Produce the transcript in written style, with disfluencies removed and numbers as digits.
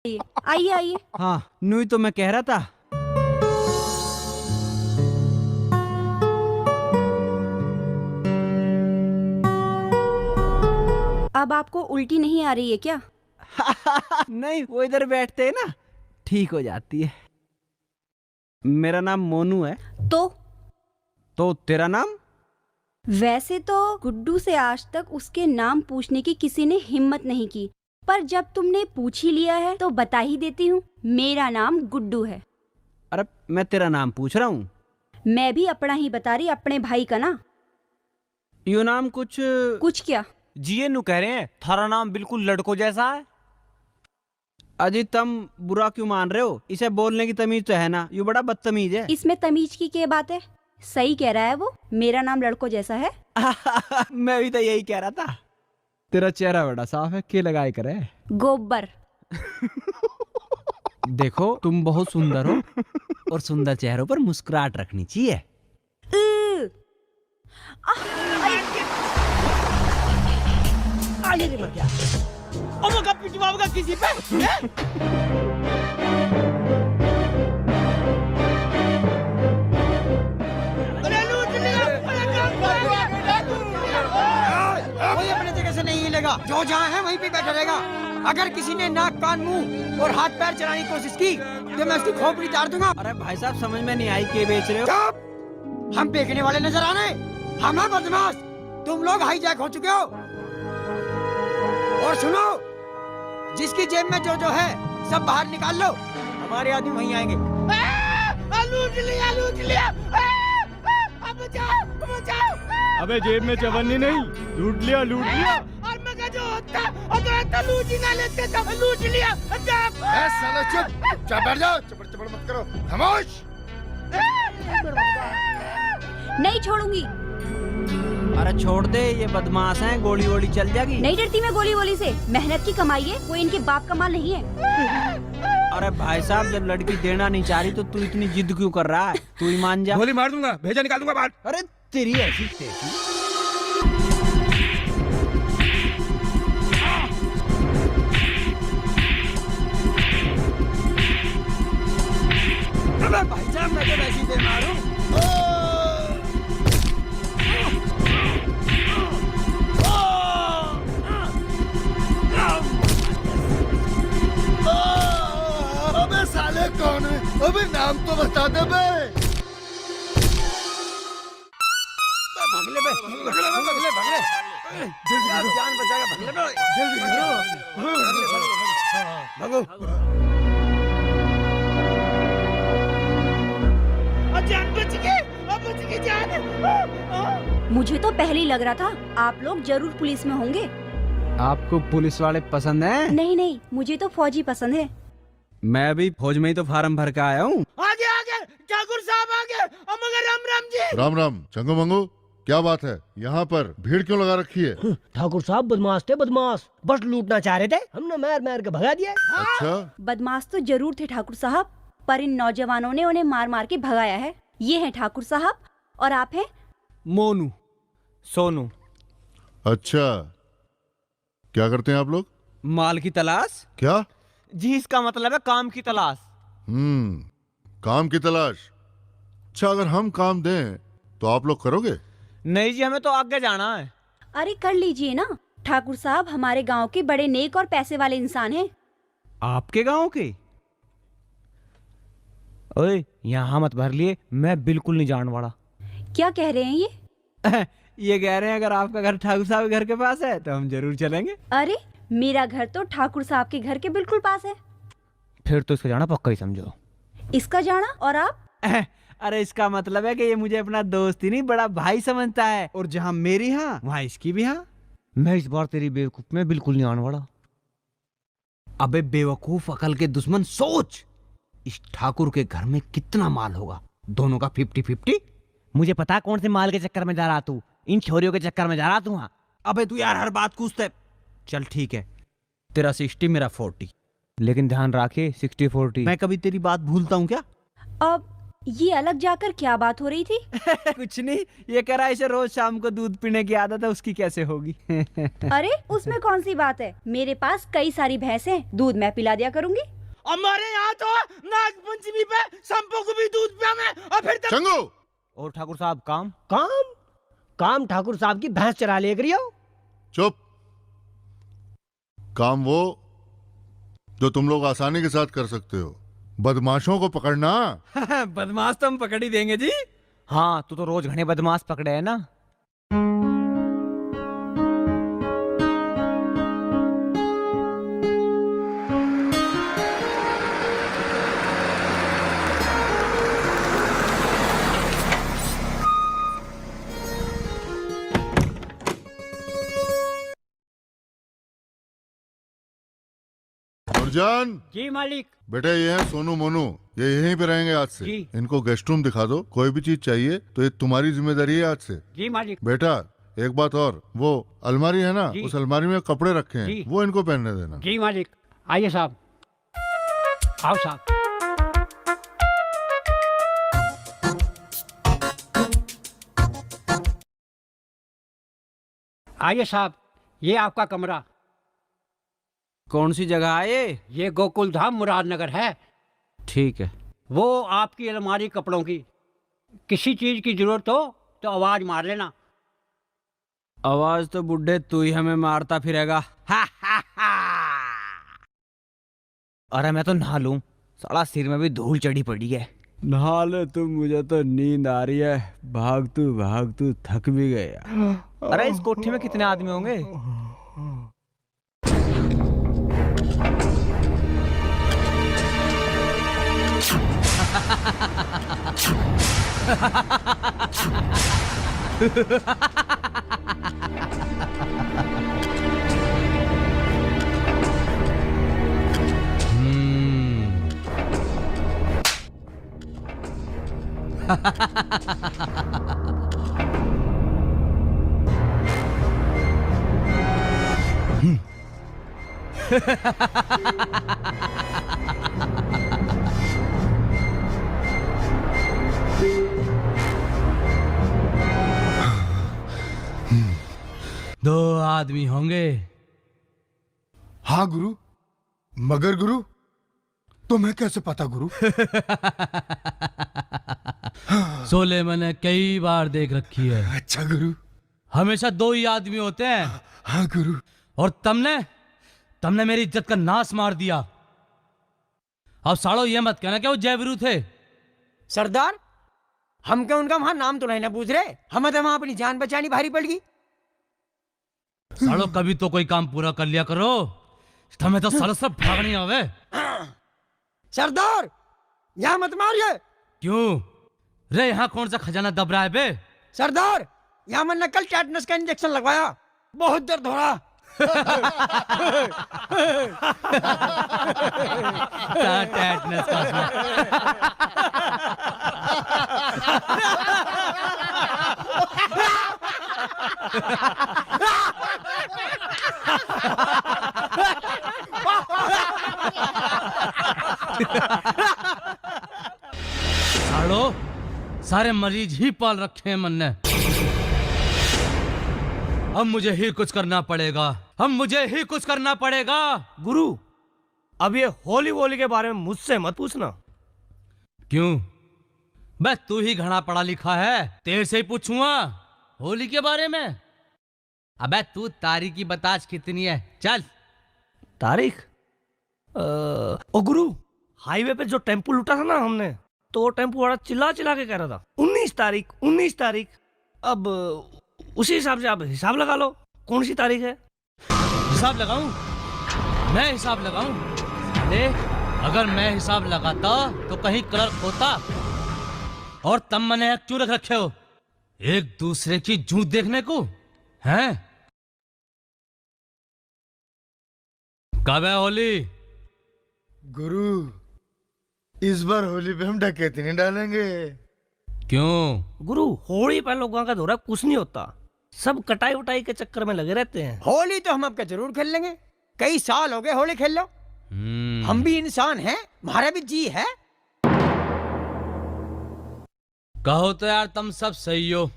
आइए आइए। हाँ, नूई तो मैं कह रहा था। अब आपको उल्टी नहीं आ रही है क्या? नहीं, वो इधर बैठते हैं ना, ठीक हो जाती है। मेरा नाम मोनू है। तो तेरा नाम? वैसे तो गुड्डू से आज तक उसके नाम पूछने की किसी ने हिम्मत नहीं की, पर जब तुमने पूछ ही लिया है तो बता ही देती हूँ। मेरा नाम गुड्डू है। अरे मैं तेरा नाम पूछ रहा हूँ। मैं भी अपना ही बता रही, अपने भाई का ना। यो नाम कुछ क्या? जिये नु कह रहे हैं, थारा नाम बिल्कुल लड़कों जैसा है। अजी तुम बुरा क्यों मान रहे हो? इसे बोलने की तमीज तो है ना, ये बड़ा बदतमीज है। इसमें तमीज की क्या बात है? सही कह रहा है वो, मेरा नाम लड़कों जैसा है। मैं भी तो यही कह रहा था। तेरा चेहरा बड़ा साफ है, के लगाए करे? गोबर। देखो तुम बहुत सुंदर हो और सुंदर चेहरों पर मुस्कुराहट रखनी चाहिए। आगे मर गया। अब वो कब पिटवाऊंगा किसी पे? अरे लूट लिया! कोई अपने जगह से नहीं हिलेगा, जो जहाँ है वहीं पे बैठा रहेगा। अगर किसी ने नाक कान मुंह और हाथ पैर चलाने की कोशिश की तो मैं उसकी खोपड़ी तार दूंगा। अरे भाई साहब समझ में नहीं आई, के बेच रहे हो? चुप! हम बेचने वाले नजर आ रहे? हम हैं बदमाश, तुम लोग हाईजैक हो चुके हो। और सुनो, जिसकी जेब में जो जो है सब बाहर निकाल लो, हमारे आदमी वहीं आएंगे। लूट लिया, लूट लिया! बचाओ, बचाओ! अबे जेब में चवन्नी नहीं, लूट लिया, लूट लिया। और मैं जो होता और तो लूट ही ना लेते तो लूट लिया। साले चुप, चुप बैठ जाओ, चपड़ चपड़ मत करो, खामोश। नहीं छोड़ूंगी। अरे छोड़ दे, ये बदमाश हैं, गोली वोली चल जाएगी। नहीं डरती मैं गोली वोली से, मेहनत की कमाई है, कोई इनके बाप का माल नहीं है। अरे भाई साहब, जब लड़की देना नहीं चाह रही तो तू इतनी जिद क्यों कर रहा है? तू ही मान जा। गोली मार दूंगा, भेजा निकाल दूंगा बाहर। अरे तेरी ऐसी तेजी। अबे भाई साहब, मैं तो वैसी बीमार हूँ। अबे साले कौन है? अबे नाम तो बता दे बे। भगले बे, भगले बे, भगले, भगले। जल्दी करो, जान बचाएगा, भगले बे। जल्दी करो, भगो। जान बच गई, अब बच गई जान। मुझे तो पहले ही लग रहा था आप लोग जरूर पुलिस में होंगे। आपको पुलिस वाले पसंद हैं? नहीं नहीं, मुझे तो फौजी पसंद है। मैं भी फौज में ही तो फार्म भर के आया हूँ। आगे आगे ठाकुर साहब आगे। मगर राम राम जी। राम राम। चंगू मंगू, क्या बात है? यहाँ पर भीड़ क्यों लगा रखी है? ठाकुर साहब बदमाश थे, बदमाश बस लूटना चाह रहे थे, हमने मार मार के भगा दिया। अच्छा, बदमाश तो जरूर थे ठाकुर साहब, पर इन नौजवानों ने उन्हें मार मार के भगाया है। ये हैं ठाकुर साहब, और आप हैं? मोनू। सोनू। अच्छा, क्या करते हैं आप लोग? माल की तलाश। क्या? जी इसका मतलब है काम की तलाश। काम की तलाश। अच्छा, अगर हम काम दें तो आप लोग करोगे? नहीं जी, हमें तो आगे जाना है। अरे कर लीजिए ना, ठाकुर साहब हमारे गांव के बड़े नेक और पैसे वाले इंसान हैं। आपके गांव के? ओए यहाँ मत भर लिए, मैं बिल्कुल नहीं जान वाला। क्या कह रहे हैं ये? ये कह रहे हैं अगर आपका घर ठाकुर साहब के घर के पास है तो हम जरूर चलेंगे। अरे मेरा घर तो ठाकुर साहब के घर के बिल्कुल पास है। फिर तो इसका जाना पक्का ही समझो। इसका जाना? और आप? अरे इसका मतलब है कि ये मुझे अपना दोस्त ही नहीं बड़ा भाई समझता है, और जहाँ मेरी हाँ वहाँ इसकी भी हाँ। मैं इस बार तेरी बेवकूफ में बिल्कुल नहीं आने वाला। अबे बेवकूफ, अकल के दुश्मन, सोच इस ठाकुर के घर में कितना माल होगा? दोनों का 50-50। मुझे पता कौन से माल के चक्कर में जा रहा तू, इन छोरियों के चक्कर में जा रहा तू। हाँ अबे तू यार हर बात कूदते। चल ठीक है, तेरा 60 मेरा 40। लेकिन ध्यान रखे 60-40। मैं कभी तेरी बात भूलता हूँ क्या? अब ये अलग जाकर क्या बात हो रही थी? कुछ नहीं, ये कह रहा है इसे रोज शाम को दूध पीने की आदत है, उसकी कैसे होगी। अरे उसमें कौन सी बात है, मेरे पास कई सारी भैंसें हैं, दूध मैं पिला दिया करूंगी। हमारे यहाँ तो नाग पंचमी पे संपो को भी दूध पियावे और फिर चंगू, और ठाकुर साहब काम? काम काम ठाकुर साहब की भैंस चरा ले करियो। चुप। काम वो जो तुम लोग आसानी के साथ कर सकते हो, बदमाशों को पकड़ना। बदमाश तो हम पकड़ ही देंगे जी। हाँ, तू तो रोज घने बदमाश पकड़े है ना। नूरजान, जी मालिक। बेटा ये है सोनू मोनू, ये यहीं पे रहेंगे आज से। जी। इनको गेस्ट रूम दिखा दो, कोई भी चीज चाहिए तो ये तुम्हारी जिम्मेदारी है आज से। जी मालिक। बेटा एक बात और, वो अलमारी है ना, जी। उस अलमारी में कपड़े रखे हैं, जी। वो इनको पहनने देना। जी मालिक। आइए साहब, आओ साहब। आइए साहब, ये आपका कमरा। कौन सी जगह है ये? ये गोकुल धाम मुरादनगर है। ठीक है। वो आपकी अलमारी कपड़ों की, किसी चीज की जरूरत हो तो आवाज मार लेना। आवाज तो बुढ़े तू ही हमें मारता फिरेगा। हा हा हा। अरे मैं तो नहा लूं, साला सिर में भी धूल चढ़ी पड़ी है। नहा ले तू, मुझे तो नींद आ रही है। भाग तू थक भी गया। अरे इस कोठे में कितने आदमी होंगे? दो आदमी होंगे। हाँ गुरु, मगर गुरु तुम्हें कैसे पता गुरु? शोले मैंने कई बार देख रखी है। अच्छा गुरु। हमेशा दो ही आदमी होते हैं। हाँ गुरु। और तुमने मेरी इज्जत का नाश मार दिया। अब साड़ो ये मत कहना कि वो जयवीरू थे। सरदार, हम क्या उनका वहां नाम तो नहीं ना पूछ रहे, हमें तो वहां अपनी जान बचानी भारी पड़ गई। साड़ो कभी तो कोई काम पूरा कर लिया करो, तुम्हें तो सालों सब भागनी आवे। सरदार, यहाँ मत मारिए। क्यों रे, यहाँ कौन सा खजाना दब रहा है बे? सरदार, यहाँ मैंने कल टेटनस का इंजेक्शन लगवाया, बहुत दर्द हो रहा। टेटनस का सालो सारे मरीज ही पाल रखे हैं मन ने। अब मुझे ही कुछ करना पड़ेगा, अब मुझे ही कुछ करना पड़ेगा। गुरु, अब ये होली वोली के बारे में मुझसे मत पूछना। क्यों बस तू ही घना पढ़ा लिखा है, तेरे से ही पूछूंगा होली के बारे में। अबे तू तारीख की बताज कितनी है, चल। तारीख? ओ गुरु, हाईवे पे जो टेम्पो लूटा था ना हमने, तो वो टेम्पो वाला चिल्ला चिल्ला के कह रहा था 19 तारीख 19 तारीख। अब उसी हिसाब से आप हिसाब लगा लो, कौन सी तारीख है। हिसाब लगाऊं? मैं हिसाब लगाऊं? अरे अगर मैं हिसाब लगाता तो कहीं क्लर्क होता। और तब मैंने क्यों रख रखे हो एक दूसरे की जूत देखने को, हैं? कब है होली? गुरु, इस बार होली पे हम डकैती नहीं डालेंगे। क्यों? गुरु, होली पर लोगों का दौरा कुछ नहीं होता, सब कटाई उटाई के चक्कर में लगे रहते हैं। होली तो हम आपका जरूर खेल लेंगे, कई साल हो गए होली खेल लो। हम भी इंसान हैं, हमारा भी जी है। कहो तो यार तुम सब सही हो,